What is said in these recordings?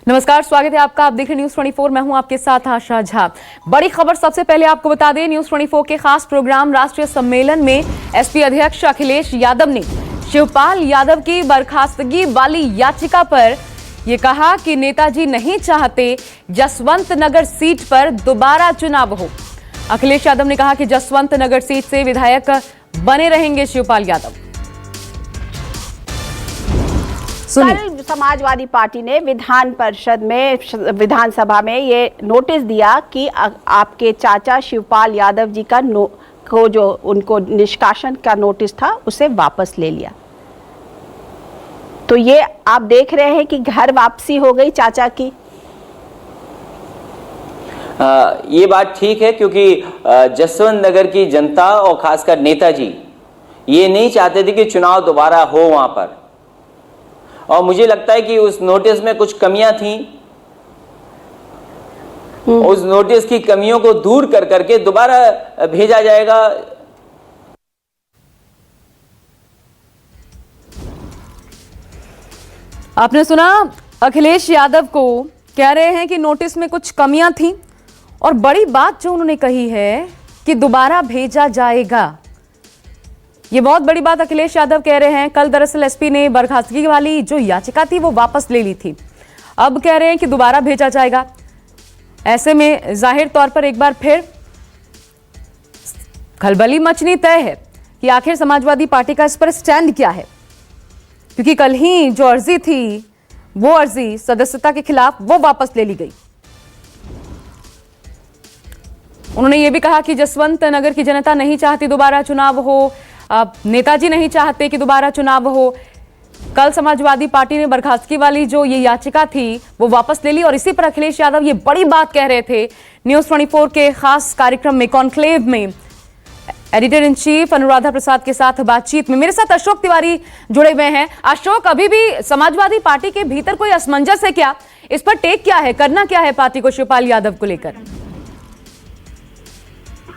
नमस्कार, स्वागत है आपका। आप देख रहे न्यूज 24। मैं हूं आपके साथ आशा झा। बड़ी खबर सबसे पहले आपको बता दें, न्यूज 24 के खास प्रोग्राम राष्ट्रीय सम्मेलन में एसपी अध्यक्ष अखिलेश यादव ने शिवपाल यादव की बर्खास्तगी वाली याचिका पर यह कहा कि नेताजी नहीं चाहते जसवंत नगर सीट पर दोबारा चुनाव हो। अखिलेश यादव ने कहा कि जसवंत नगर सीट से विधायक बने रहेंगे शिवपाल यादव। कल समाजवादी पार्टी ने विधानसभा में ये नोटिस दिया कि आपके चाचा शिवपाल यादव जी का जो उनको निष्कासन का नोटिस था उसे वापस ले लिया। तो ये आप देख रहे हैं कि घर वापसी हो गई चाचा की। ये बात ठीक है, क्योंकि जसवंत नगर की जनता और खासकर नेताजी ये नहीं चाहते थे कि चुनाव दोबारा हो वहां पर, और मुझे लगता है कि उस नोटिस में कुछ कमियां थीं। उस नोटिस की कमियों को दूर कर करके दोबारा भेजा जाएगा। आपने सुना, अखिलेश यादव को कह रहे हैं कि नोटिस में कुछ कमियां थीं, और बड़ी बात जो उन्होंने कही है कि दोबारा भेजा जाएगा। ये बहुत बड़ी बात अखिलेश यादव कह रहे हैं। कल दरअसल एसपी ने बर्खास्तगी वाली जो याचिका थी वो वापस ले ली थी, अब कह रहे हैं कि दोबारा भेजा जाएगा। ऐसे में जाहिर तौर पर एक बार फिर खलबली मचनी तय है कि आखिर समाजवादी पार्टी का इस पर स्टैंड क्या है, क्योंकि कल ही जो अर्जी थी वो अर्जी सदस्यता के खिलाफ वो वापस ले ली गई। उन्होंने ये भी कहा कि जसवंत नगर की जनता नहीं चाहती दोबारा चुनाव हो, नेताजी नहीं चाहते कि दोबारा चुनाव हो। कल समाजवादी पार्टी ने बर्खास्तगी वाली जो ये याचिका थी वो वापस ले ली, और इसी पर अखिलेश यादव ये बड़ी बात कह रहे थे न्यूज 24 के खास कार्यक्रम में, कॉन्क्लेव में, editor in chief Anuradha Prasad के साथ बातचीत में। मेरे साथ अशोक तिवारी जुड़े हुए हैं। अशोक, अभी भी समाजवादी पार्टी के भीतर कोई असमंजस है क्या? इस पर टेक क्या है, करना क्या है पार्टी को शिवपाल यादव को लेकर?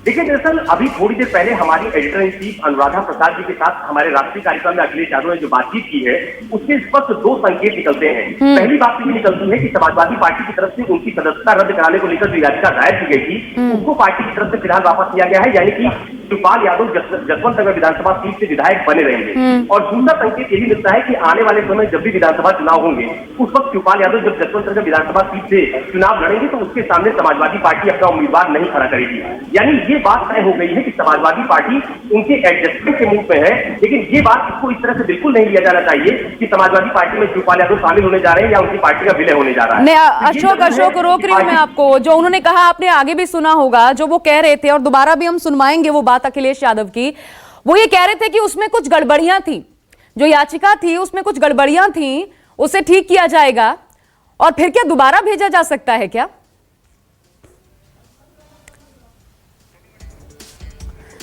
देखिए, दरअसल अभी थोड़ी देर पहले हमारी editor in chief Anuradha Prasad ji के साथ हमारे राष्ट्रीय कार्यक्रम में अखिलेश यादव ने जो बातचीत की है उससे स्पष्ट दो संकेत निकलते हैं। पहली बात तो ये निकलती है कि समाजवादी पार्टी की तरफ से उनकी सदस्यता रद्द कराने को लेकर जो याचिका दायर की गई थी उसको पार्टी की तरफ से फिलहाल वापस लिया गया है, यानी कि शिवपाल यादव जसवंत नगर विधानसभा सीट से विधायक बने रहेंगे। और दूसरा संकेत यही मिलता है कि आने वाले समय जब भी विधानसभा चुनाव होंगे उस वक्त शिवपाल यादव जब जसवंत नगर विधानसभा सीट से चुनाव लड़ेंगे तो उसके सामने समाजवादी पार्टी अपना उम्मीदवार नहीं खड़ा करेगी। यानी ये बात तय हो गई है कि समाजवादी पार्टी उनके एडजस्टमेंट के मूव में है, लेकिन ये बात इसको इस तरह से बिल्कुल नहीं लिया जाना चाहिए कि समाजवादी पार्टी में शिवपाल यादव शामिल होने जा रहे हैं या उनकी पार्टी का विलय होने जा रहा है। अशोक रोक रही हूं मैं आपको। जो उन्होंने कहा आपने आगे भी सुना होगा, जो वो कह रहे थे और दोबारा भी हम सुनवाएंगे वो बात अखिलेश यादव की। वो ये कह रहे थे कि उसमें कुछ गड़बड़ियां थी, जो याचिका थी उसमें कुछ गड़बड़ियां थी, उसे ठीक किया जाएगा और फिर क्या दोबारा भेजा जा सकता है क्या?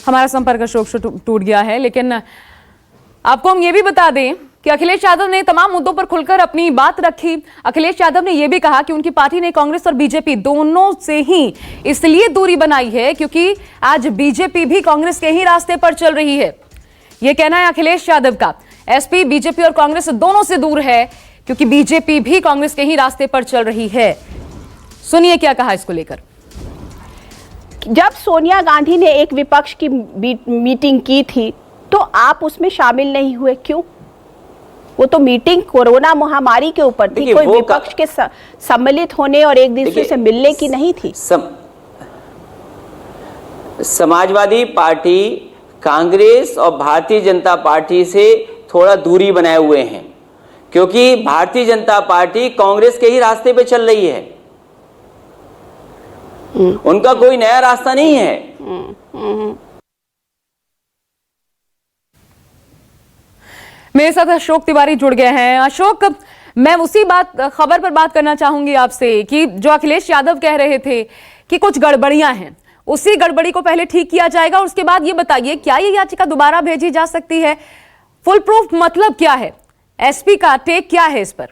हमारा संपर्क अशोक से टूट गया है, लेकिन आपको हम ये भी बता दें कि अखिलेश यादव ने तमाम मुद्दों पर खुलकर अपनी बात रखी। अखिलेश यादव ने यह भी कहा कि उनकी पार्टी ने कांग्रेस और बीजेपी दोनों से ही इसलिए दूरी बनाई है क्योंकि आज बीजेपी भी कांग्रेस के ही रास्ते पर चल रही है। यह कहना है अखिलेश यादव का। एसपी बीजेपी और कांग्रेस दोनों से दूर है क्योंकि बीजेपी भी कांग्रेस के ही रास्ते पर चल रही है। सुनिए क्या कहा इसको लेकर। जब सोनिया गांधी ने एक विपक्ष की मीटिंग की थी तो आप उसमें शामिल नहीं हुए, क्यों? वो तो मीटिंग कोरोना महामारी के ऊपर थी, कोई विपक्ष के सम्मिलित होने और एक दूसरे से मिलने की नहीं थी। समाजवादी पार्टी कांग्रेस और भारतीय जनता पार्टी से थोड़ा दूरी बनाए हुए हैं क्योंकि भारतीय जनता पार्टी कांग्रेस के ही रास्ते पे चल रही है। उनका कोई नया रास्ता नहीं है। मेरे साथ अशोक तिवारी जुड़ गए हैं। अशोक, मैं उसी खबर पर बात करना चाहूंगी आपसे कि जो अखिलेश यादव कह रहे थे कि कुछ गड़बड़ियां हैं, उसी गड़बड़ी को पहले ठीक किया जाएगा और उसके बाद ये बताइए क्या ये याचिका दोबारा भेजी जा सकती है? फुल प्रूफ मतलब क्या है? एसपी का टेक क्या है इस पर?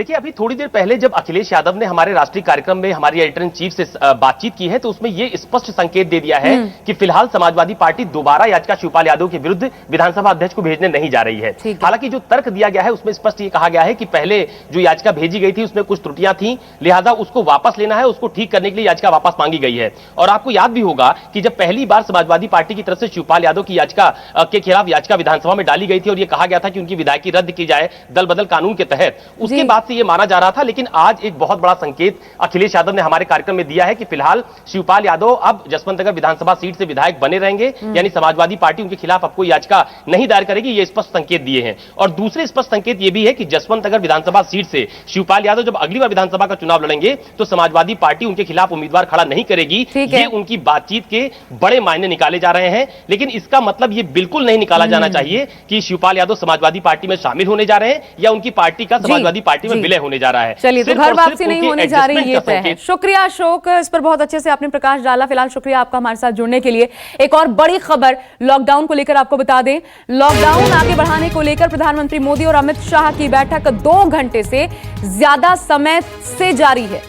देखिए, अभी थोड़ी देर पहले जब अखिलेश यादव ने हमारे राष्ट्रीय कार्यक्रम में हमारी एडिटर इन चीफ से बातचीत की है, तो उसमें यह स्पष्ट संकेत दे दिया है कि फिलहाल समाजवादी पार्टी दोबारा याचिका शिवपाल यादव के विरुद्ध विधानसभा अध्यक्ष को भेजने नहीं जा रही है। हालांकि जो तर्क दिया गया है उसमें स्पष्ट ये कहा गया है कि पहले जो याचिका भेजी गई थी उसमें कुछ त्रुटियां थी, लिहाजा उसको वापस लेना है, उसको ठीक करने के लिए याचिका वापस मांगी गई है। और आपको याद भी होगा कि जब पहली बार समाजवादी पार्टी की तरफ से शिवपाल यादव की याचिका के खिलाफ याचिका विधानसभा में डाली गई थी और यह कहा गया था कि उनकी विधायकी रद्द की जाए दल बदल कानून के तहत, उसके बाद से यह माना जा रहा था। लेकिन आज एक बहुत बड़ा संकेत अखिलेश यादव ने हमारे कार्यक्रम में दिया है कि फिलहाल शिवपाल यादव अब जसवंत नगर विधानसभा सीट से विधायक बने रहेंगे, यानी समाजवादी पार्टी उनके खिलाफ अब कोई याचिका नहीं दायर करेगी, ये स्पष्ट संकेत दिए हैं। और दूसरे स्पष्ट संकेत यह भी है कि जसवंत नगर विधानसभा सीट से शिवपाल यादव जब अगली बार विधानसभा का चुनाव लड़ेंगे तो समाजवादी पार्टी उनके खिलाफ उम्मीदवार खड़ा नहीं करेगी। ये उनकी बातचीत के बड़े मायने निकाले जा रहे हैं। लेकिन इसका मतलब यह बिल्कुल नहीं निकाला जाना चाहिए कि शिवपाल यादव समाजवादी पार्टी में शामिल होने जा रहे हैं या उनकी पार्टी का समाजवादी पार्टी में विलय होने जा रहा है। चलिए, तो घर वापसी नहीं होने जा रही, ये तय है। शुक्रिया अशोक, इस पर बहुत अच्छे से आपने प्रकाश डाला। फिलहाल शुक्रिया आपका हमारे साथ जुड़ने के लिए। एक और बड़ी खबर लॉकडाउन को लेकर आपको बता दें, लॉकडाउन आगे बढ़ाने को लेकर प्रधानमंत्री मोदी और अमित शाह की बैठक 2 घंटे से ज्यादा समय से जारी है।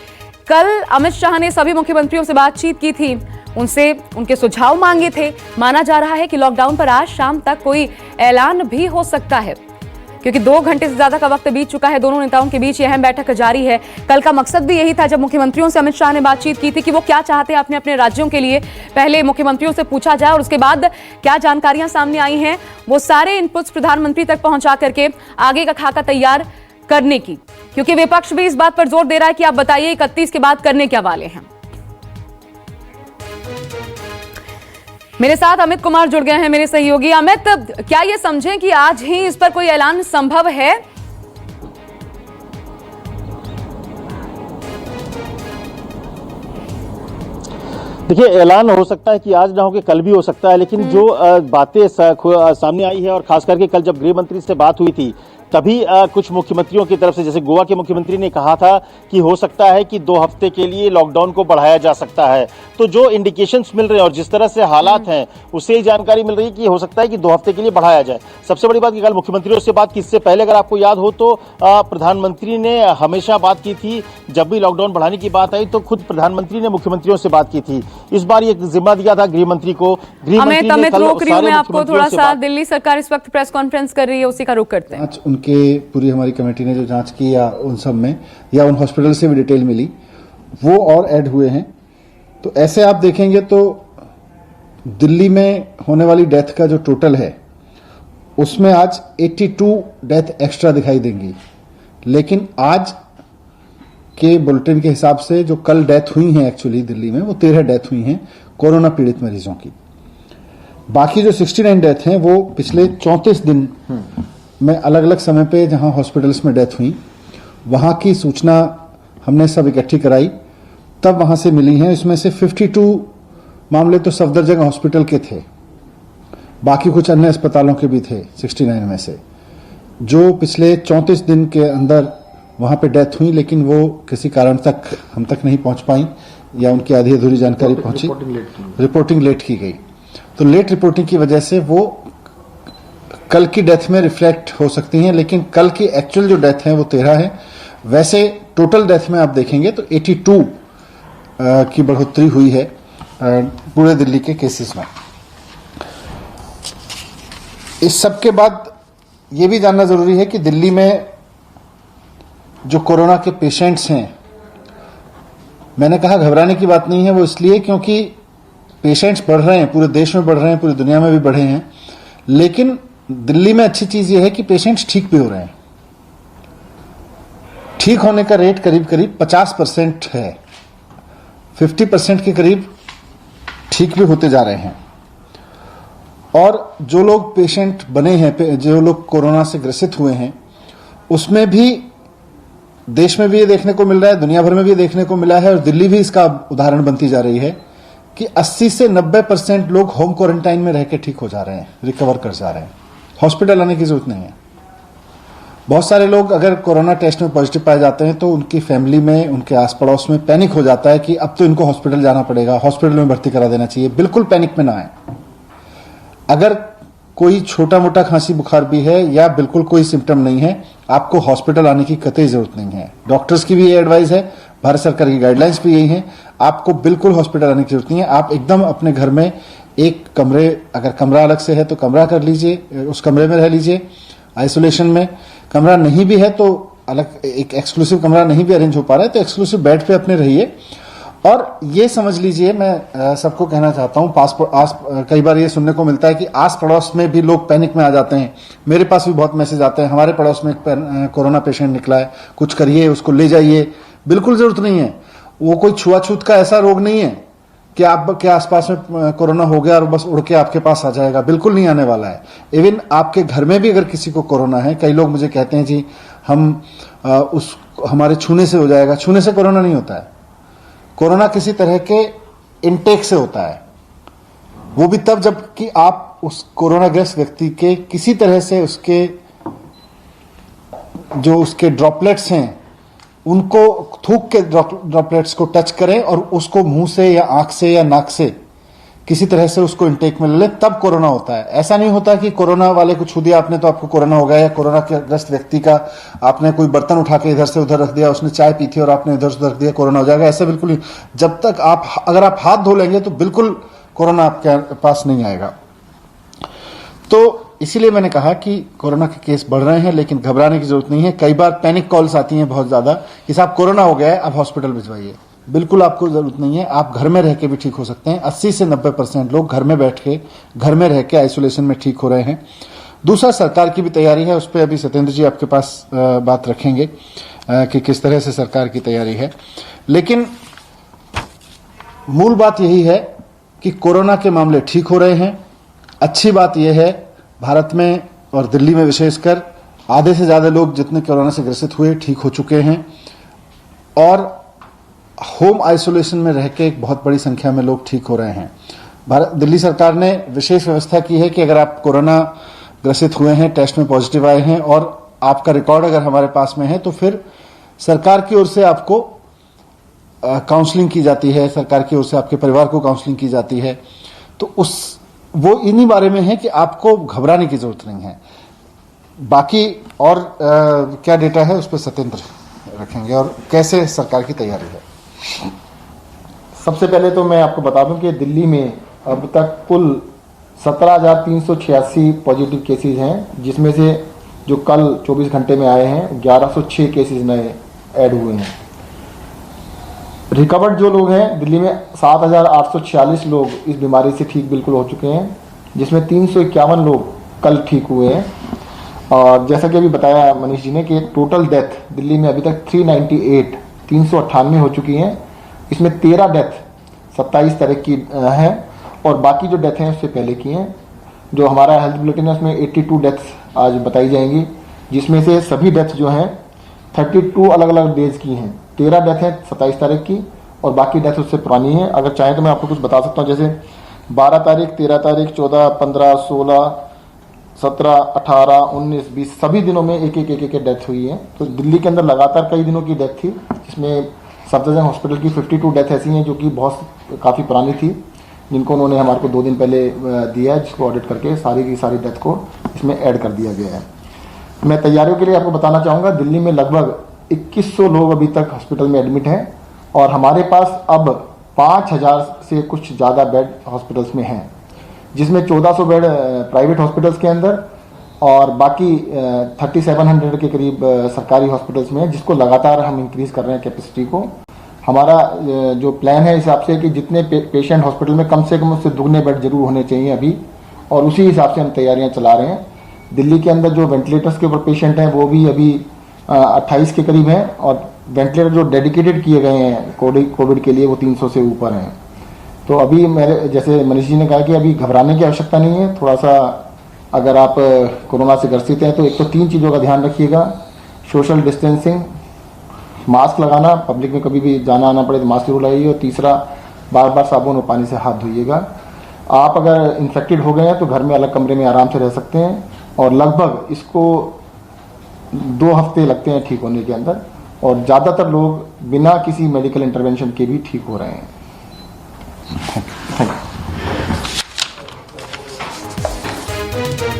कल अमित शाह ने सभी मुख्यमंत्रियों से बातचीत की थी, उनसे उनके सुझाव मांगे थे। माना जा रहा है कि लॉकडाउन पर आज शाम तक कोई ऐलान भी हो सकता है, क्योंकि 2 घंटे से ज्यादा का वक्त बीत चुका है। दोनों नेताओं के बीच यह अहम बैठक जारी है। कल का मकसद भी यही था, जब मुख्यमंत्रियों से अमित शाह ने बातचीत की थी, कि वो क्या चाहते हैं अपने अपने राज्यों के लिए। पहले मुख्यमंत्रियों से पूछा जाए और उसके बाद क्या जानकारियां सामने आई हैं, वो सारे इनपुट्स प्रधानमंत्री तक पहुंचा करके आगे का खाका तैयार करने की, क्योंकि विपक्ष भी इस बात पर जोर दे रहा है कि आप बताइए 31 के बाद करने क्या वाले हैं। मेरे साथ अमित कुमार जुड़ गए हैं, मेरे सहयोगी। अमित, क्या ये समझें कि आज ही इस पर कोई ऐलान संभव है? देखिए, ऐलान हो सकता है कि आज ना हो कि कल भी हो सकता है, लेकिन जो बातें सामने आई है और खास करके कल जब गृह मंत्री से बात हुई थी तभी कुछ मुख्यमंत्रियों की तरफ से, जैसे गोवा के मुख्यमंत्री ने कहा था कि हो सकता है कि 2 हफ्ते के लिए लॉकडाउन को बढ़ाया जा सकता है। तो जो इंडिकेशंस मिल रहे हैं और जिस तरह से हालात हैं उससे ही जानकारी मिल रही है कि हो सकता है कि 2 हफ्ते के लिए बढ़ाया जाए। सबसे बड़ी बात कि कल मुख्यमंत्रियों से बात की, इससे पहले अगर आपको याद हो तो प्रधानमंत्री ने हमेशा बात की थी, जब भी लॉकडाउन बढ़ाने की बात आई तो खुद प्रधानमंत्री ने मुख्यमंत्रियों से बात की थी। इस बार ये जिम्मा दिया था गृह मंत्री को। अमित रोक रही हूं मैं आपको थोड़ा सा। दिल्ली सरकार इस वक्त प्रेस कॉन्फ्रेंस कर रही है, उसी का रुख करते हैं। उनके पूरी हमारी कमेटी ने जो जांच की या उन सब में या उन हॉस्पिटल से भी डिटेल मिली, वो और ऐड हुए हैं। तो ऐसे आप देखेंगे तो दिल्ली में होने वाली डेथ का जो टोटल है उसमें आज 82 डेथ एक्स्ट्रा दिखाई देंगी। लेकिन आज के बुलेटिन के हिसाब से जो कल डेथ हुई हैं एक्चुअली दिल्ली में, वो 13 डेथ हुई हैं कोरोना पीड़ित मरीजों की। बाकी जो 69 डेथ हैं वो पिछले 34 दिन में अलग अलग समय पे जहां हॉस्पिटल्स में डेथ हुई वहां की सूचना हमने सब इकट्ठी कराई, तब वहां से मिली हैं। इसमें से 52 मामले तो सफदरजंग हॉस्पिटल के थे, बाकी कुछ अन्य अस्पतालों के भी थे 69 में से, जो पिछले 34 दिन के अंदर वहां पे डेथ हुई, लेकिन वो किसी कारण तक हम तक नहीं पहुंच पाई या उनकी आधी अधूरी जानकारी पहुंची, रिपोर्टिंग लेट की गई। तो लेट रिपोर्टिंग की वजह से वो कल की डेथ में रिफ्लेक्ट हो सकती हैं, लेकिन कल की एक्चुअल जो डेथ है वो 13 है। वैसे टोटल डेथ में आप देखेंगे तो 82 की बढ़ोतरी हुई है पूरे दिल्ली के केसेस में। इस सब के बाद ये भी जानना जरूरी है कि दिल्ली में जो कोरोना के पेशेंट्स हैं, मैंने कहा घबराने की बात नहीं है, वो इसलिए क्योंकि पेशेंट्स बढ़ रहे हैं, पूरे देश में बढ़ रहे हैं, पूरी दुनिया में भी बढ़े हैं। लेकिन दिल्ली में अच्छी चीज यह है कि पेशेंट्स ठीक भी हो रहे हैं। ठीक होने का रेट करीब करीब 50% है, 50% के करीब ठीक भी होते जा रहे हैं। और जो लोग पेशेंट बने हैं, जो लोग कोरोना से ग्रसित हुए हैं, उसमें भी देश में भी ये देखने को मिल रहा है, दुनिया भर में भी देखने को मिला है, और दिल्ली भी इसका उदाहरण बनती जा रही है कि 80 से 90% लोग होम क्वारंटाइन में रह के ठीक हो जा रहे हैं, रिकवर कर जा रहे हैं, हॉस्पिटल आने की जरूरत नहीं है। बहुत सारे लोग अगर कोरोना टेस्ट में पॉजिटिव पाए जाते हैं तो उनकी फैमिली में, उनके आस पड़ोस में पैनिक हो जाता है कि अब तो इनको हॉस्पिटल जाना पड़ेगा, हॉस्पिटल में भर्ती करा देना चाहिए। बिल्कुल पैनिक में ना आए। अगर कोई छोटा मोटा खांसी बुखार भी है या बिल्कुल कोई सिम्टम नहीं है, आपको हॉस्पिटल आने की कतई जरूरत नहीं है। डॉक्टर्स की भी ये एडवाइस है, भारत सरकार की गाइडलाइंस भी यही है, आपको बिल्कुल हॉस्पिटल आने की जरूरत नहीं है। आप एकदम अपने घर में एक कमरे, अगर कमरा अलग से है तो कमरा कर लीजिए, उस कमरे में रह लीजिए आइसोलेशन में। कमरा नहीं भी है तो अलग एक एक्सक्लूसिव कमरा नहीं भी अरेंज हो पा रहा है तो एक्सक्लूसिव बेड पे अपने रहिए। और ये समझ लीजिए, मैं सबको कहना चाहता हूँ, कई बार ये सुनने को मिलता है कि आस पड़ोस में भी लोग पैनिक में आ जाते हैं। मेरे पास भी बहुत मैसेज आते हैं, हमारे पड़ोस में एक कोरोना पेशेंट निकला है, कुछ करिए, उसको ले जाइए। बिल्कुल जरूरत नहीं है। वो कोई छुआछूत का ऐसा रोग नहीं है कि आपके आसपास में कोरोना हो गया और बस उड़ के आपके पास आ जाएगा, बिल्कुल नहीं आने वाला है। इवन आपके घर में भी अगर किसी को कोरोना है, कई लोग मुझे कहते हैं जी हम हमारे छूने से हो जाएगा। छूने से कोरोना नहीं होता है। कोरोना किसी तरह के इनटेक से होता है, वो भी तब जबकि आप उस कोरोनाग्रस्त व्यक्ति के किसी तरह से उसके ड्रॉपलेट्स हैं उनको थूक के ड्रॉपलेट्स को टच करें और उसको मुंह से या आंख से या नाक से किसी तरह से उसको इनटेक में ले, तब कोरोना होता है। ऐसा नहीं होता कि कोरोना वाले को छू दिया आपने तो आपको कोरोना हो गया, या कोरोना के ग्रस्त व्यक्ति का आपने कोई बर्तन उठा के इधर से उधर रख दिया, उसने चाय पी थी और आपने इधर से उधर रख दिया, कोरोना हो जाएगा। ऐसा बिल्कुल नहीं। जब तक अगर आप हाथ धो लेंगे तो बिल्कुल कोरोना आपके पास नहीं आएगा। तो इसीलिए मैंने कहा कि कोरोना के केस बढ़ रहे हैं, लेकिन घबराने की जरूरत नहीं है। कई बार पैनिक कॉल्स आती हैं बहुत ज्यादा कि साहब कोरोना हो गया है, अब हॉस्पिटल भिजवाइए। बिल्कुल आपको जरूरत नहीं है, आप घर में रह के भी ठीक हो सकते हैं। 80 से 90% लोग घर में बैठ के, घर में रह के आइसोलेशन में ठीक हो रहे हैं। दूसरा, सरकार की भी तैयारी है, उस पर अभी सत्येंद्र जी आपके पास बात रखेंगे कि किस तरह से सरकार की तैयारी है। लेकिन मूल बात यही है कि कोरोना के मामले ठीक हो रहे हैं। अच्छी बात यह है, भारत में और दिल्ली में विशेषकर आधे से ज्यादा लोग जितने कोरोना से ग्रसित हुए ठीक हो चुके हैं, और होम आइसोलेशन में रह के एक बहुत बड़ी संख्या में लोग ठीक हो रहे हैं। दिल्ली सरकार ने विशेष व्यवस्था की है कि अगर आप कोरोना ग्रसित हुए हैं, टेस्ट में पॉजिटिव आए हैं और आपका रिकॉर्ड अगर हमारे पास में है, तो फिर सरकार की ओर से आपको काउंसलिंग की जाती है, सरकार की ओर से आपके परिवार को काउंसलिंग की जाती है। तो वो इन्हीं बारे में है कि आपको घबराने की जरूरत नहीं है। बाकी और क्या डेटा है उस पर सत्येंद्र रखेंगे और कैसे सरकार की तैयारी है। सबसे पहले तो मैं आपको बता दूं कि दिल्ली में अब तक कुल 17,386 पॉजिटिव केसेस हैं, जिसमें से जो कल 24 घंटे में आए हैं 1106 केसेस नए ऐड हुए हैं। रिकवर्ड जो लोग हैं दिल्ली में 7,846 लोग इस बीमारी से ठीक बिल्कुल हो चुके हैं, जिसमें 351 लोग कल ठीक हुए हैं। और जैसा कि अभी बताया मनीष जी ने कि टोटल डेथ दिल्ली में अभी तक 398 हो चुकी हैं। इसमें 13 डेथ 27 तारीख की हैं और बाकी जो डेथ हैं उससे पहले की हैं। जो हमारा हेल्थ बुलेटिन है उसमें 82 डेथ्स आज बताई जाएंगी, जिसमें से सभी डेथ जो हैं 32 अलग अलग डेज की हैं। 13 डेथ हैं 27 तारीख की और बाकी डेथ उससे पुरानी है। अगर चाहें तो मैं आपको कुछ बता सकता हूँ, जैसे 12 तारीख, 13 तारीख, 14, 15, 16, 17, 18, 19, 20 सभी दिनों में एक डेथ हुई है। तो दिल्ली के अंदर लगातार कई दिनों की डेथ थी, जिसमें सफदरजंग हॉस्पिटल की 52 डेथ ऐसी हैं जो कि काफ़ी पुरानी थी, जिनको उन्होंने हमारे को 2 दिन पहले दिया है, जिसको ऑडिट करके सारी की सारी डेथ को इसमें ऐड कर दिया गया है। मैं तैयारियों के लिए आपको बताना चाहूँगा, दिल्ली में लगभग 2100 लोग अभी तक हॉस्पिटल में एडमिट हैं और हमारे पास अब 5000 से कुछ ज़्यादा बेड हॉस्पिटल्स में हैं, जिसमें 1400 बेड प्राइवेट हॉस्पिटल्स के अंदर और बाकी 3700 के करीब सरकारी हॉस्पिटल्स में है, जिसको लगातार हम इंक्रीज कर रहे हैं कैपेसिटी को। हमारा जो प्लान है इस हिसाब से कि जितने पेशेंट हॉस्पिटल में कम से कम उससे दुगने बेड जरूर होने चाहिए अभी, और उसी हिसाब से हम तैयारियां चला रहे हैं। दिल्ली के अंदर जो वेंटिलेटर्स के ऊपर पेशेंट हैं वो भी अभी 28 के करीब हैं और वेंटिलेटर जो डेडिकेटेड किए गए हैं कोविड के लिए वो 300 से ऊपर हैं। तो अभी मेरे जैसे मनीष जी ने कहा कि अभी घबराने की आवश्यकता नहीं है। थोड़ा सा अगर आप कोरोना से ग्रसित हैं तो एक तो 3 चीज़ों का ध्यान रखिएगा, सोशल डिस्टेंसिंग, मास्क लगाना, पब्लिक में कभी भी जाना आना पड़े तो मास्क जरूर लगाइए, और तीसरा बार बार साबुन और पानी से हाथ धोइएगा। आप अगर इन्फेक्टेड हो गए हैं तो घर में अलग कमरे में आराम से रह सकते हैं और लगभग इसको 2 हफ्ते लगते हैं ठीक होने के अंदर, और ज़्यादातर लोग बिना किसी मेडिकल इंटरवेंशन के भी ठीक हो रहे हैं। Thank you.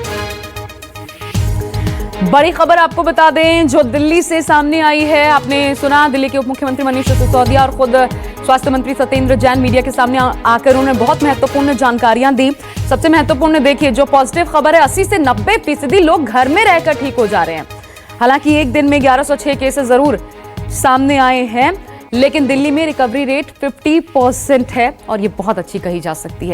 बड़ी खबर आपको बता दें जो दिल्ली से सामने आई है। आपने सुना दिल्ली के उप मुख्यमंत्री मनीष सिसोदिया और खुद स्वास्थ्य मंत्री सत्येंद्र जैन मीडिया के सामने आकर उन्होंने बहुत महत्वपूर्ण जानकारियां दी। सबसे महत्वपूर्ण देखिए जो पॉजिटिव खबर है 80 से 90% लोग घर में रहकर ठीक हो जा रहे हैं। हालांकि एक दिन में 1106 केसेस जरूर सामने आए हैं, लेकिन दिल्ली में रिकवरी रेट 50% है और ये बहुत अच्छी कही जा सकती है।